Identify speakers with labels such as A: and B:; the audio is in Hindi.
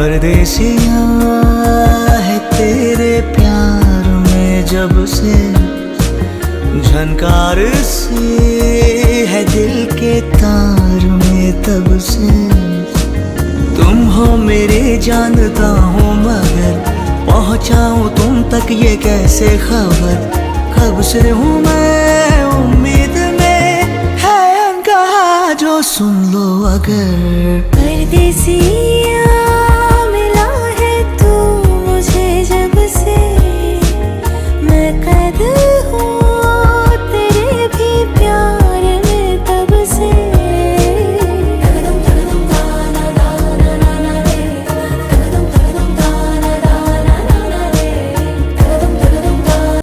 A: परदेसिया है तेरे प्यार में जब से, झनकार सी है दिल के तार में तब से। तुम हो मेरे जानता हूँ मगर पहुँचाऊँ तुम तक ये कैसे खबर। कब से हूँ मैं उम्मीद में, है अनकहा जो सुन लो अगर।
B: परदेसिया